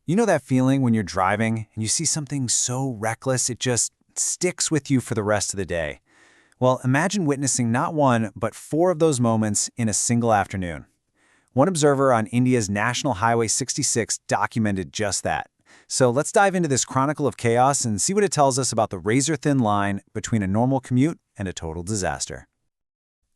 You know that feeling when you're driving and you see something so reckless it just sticks with you for the rest of the day? Well, imagine witnessing not one, but four of those moments in a single afternoon. One observer on India's National Highway 66 documented just that. So let's dive into this chronicle of chaos and see what it tells us about the razor-thin line between a normal commute and a total disaster.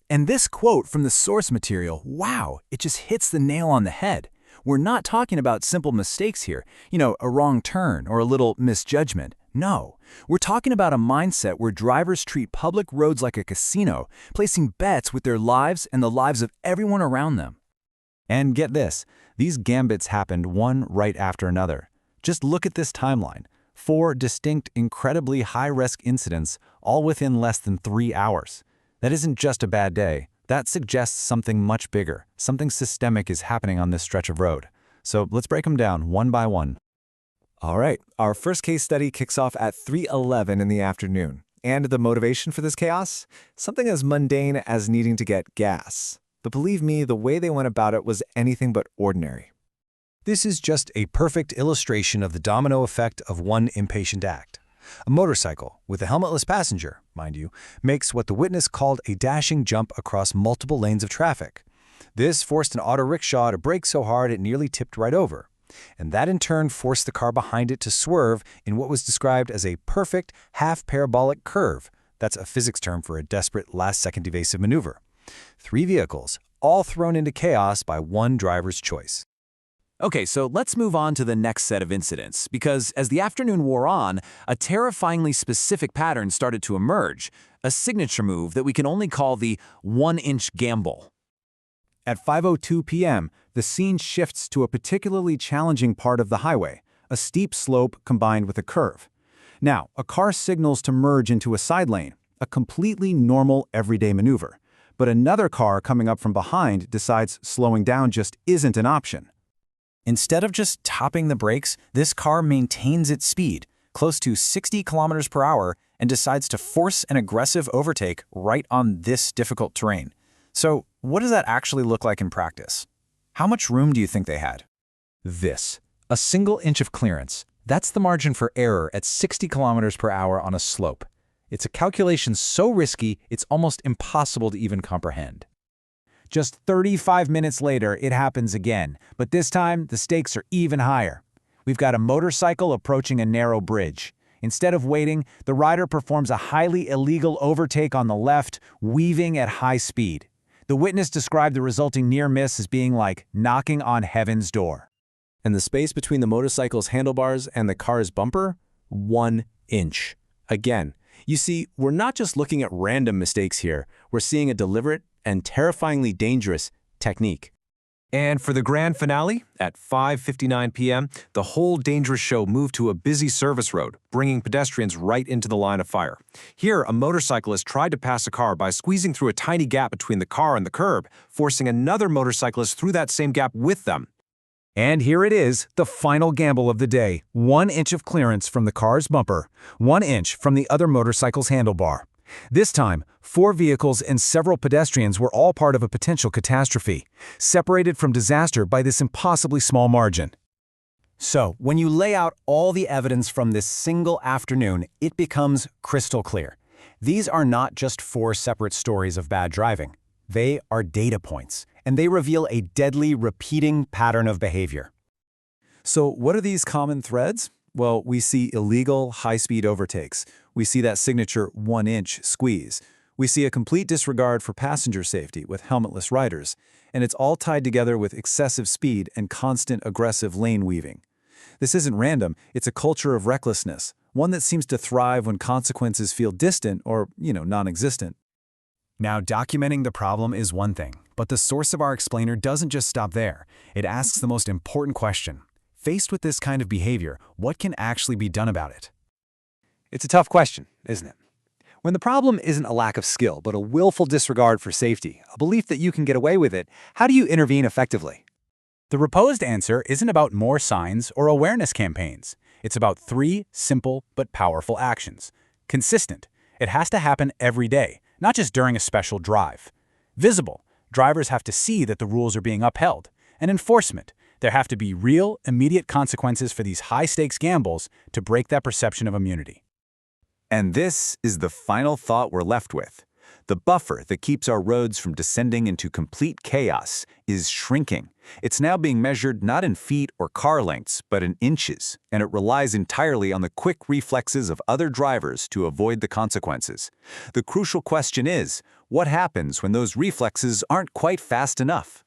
And this quote from the source material, wow, it just hits the nail on the head. We're not talking about simple mistakes here, a wrong turn or a little misjudgment. No, we're talking about a mindset where drivers treat public roads like a casino, placing bets with their lives and the lives of everyone around them. And get this, these gambits happened one right after another. Just look at this timeline. Four distinct, incredibly high-risk incidents, all within less than 3 hours. That isn't just a bad day. That suggests something much bigger, something systemic is happening on this stretch of road. So let's break them down one by one. All right, our first case study kicks off at 3:11 in the afternoon. And the motivation for this chaos? Something as mundane as needing to get gas. But believe me, the way they went about it was anything but ordinary. This is just a perfect illustration of the domino effect of one impatient act. A motorcycle, with a helmetless passenger, mind you, makes what the witness called a dashing jump across multiple lanes of traffic. This forced an auto rickshaw to brake so hard it nearly tipped right over. And that in turn forced the car behind it to swerve in what was described as a perfect half-parabolic curve. That's a physics term for a desperate last-second evasive maneuver. 3 vehicles, all thrown into chaos by one driver's choice. Okay, so let's move on to the next set of incidents, because as the afternoon wore on, a terrifyingly specific pattern started to emerge, a signature move that we can only call the one-inch gamble. At 5:02 p.m., the scene shifts to a particularly challenging part of the highway, a steep slope combined with a curve. Now, a car signals to merge into a side lane, a completely normal everyday maneuver. But another car coming up from behind decides slowing down just isn't an option. Instead of just topping the brakes, this car maintains its speed, close to 60 kilometers per hour, and decides to force an aggressive overtake right on this difficult terrain. So, what does that actually look like in practice? How much room do you think they had? This. A single inch of clearance. That's the margin for error at 60 kilometers per hour on a slope. It's a calculation so risky, it's almost impossible to even comprehend. Just 35 minutes later, it happens again, but this time, the stakes are even higher. We've got a motorcycle approaching a narrow bridge. Instead of waiting, the rider performs a highly illegal overtake on the left, weaving at high speed. The witness described the resulting near miss as being like knocking on heaven's door. And the space between the motorcycle's handlebars and the car's bumper? 1 inch. Again, you see, we're not just looking at random mistakes here. We're seeing a deliberate and terrifyingly dangerous technique. And for the grand finale, at 5:59 p.m., the whole dangerous show moved to a busy service road, bringing pedestrians right into the line of fire. Here, a motorcyclist tried to pass a car by squeezing through a tiny gap between the car and the curb, forcing another motorcyclist through that same gap with them. And here it is, the final gamble of the day. 1 inch of clearance from the car's bumper, 1 inch from the other motorcycle's handlebar. This time, 4 vehicles and several pedestrians were all part of a potential catastrophe, separated from disaster by this impossibly small margin. So, when you lay out all the evidence from this single afternoon, it becomes crystal clear. These are not just 4 separate stories of bad driving. They are data points, and they reveal a deadly, repeating pattern of behavior. So what are these common threads? Well, we see illegal high-speed overtakes. We see that signature 1-inch squeeze. We see a complete disregard for passenger safety with helmetless riders. And it's all tied together with excessive speed and constant aggressive lane weaving. This isn't random. It's a culture of recklessness, one that seems to thrive when consequences feel distant or, non-existent. Now, documenting the problem is one thing, but the source of our explainer doesn't just stop there. It asks the most important question. Faced with this kind of behavior, what can actually be done about it? It's a tough question, isn't it? When the problem isn't a lack of skill, but a willful disregard for safety, a belief that you can get away with it, how do you intervene effectively? The proposed answer isn't about more signs or awareness campaigns. It's about 3 simple but powerful actions. Consistent. It has to happen every day, not just during a special drive. Visible. Drivers have to see that the rules are being upheld. And enforcement. There have to be real, immediate consequences for these high-stakes gambles to break that perception of immunity. And this is the final thought we're left with. The buffer that keeps our roads from descending into complete chaos is shrinking. It's now being measured not in feet or car lengths, but in inches, and it relies entirely on the quick reflexes of other drivers to avoid the consequences. The crucial question is, what happens when those reflexes aren't quite fast enough?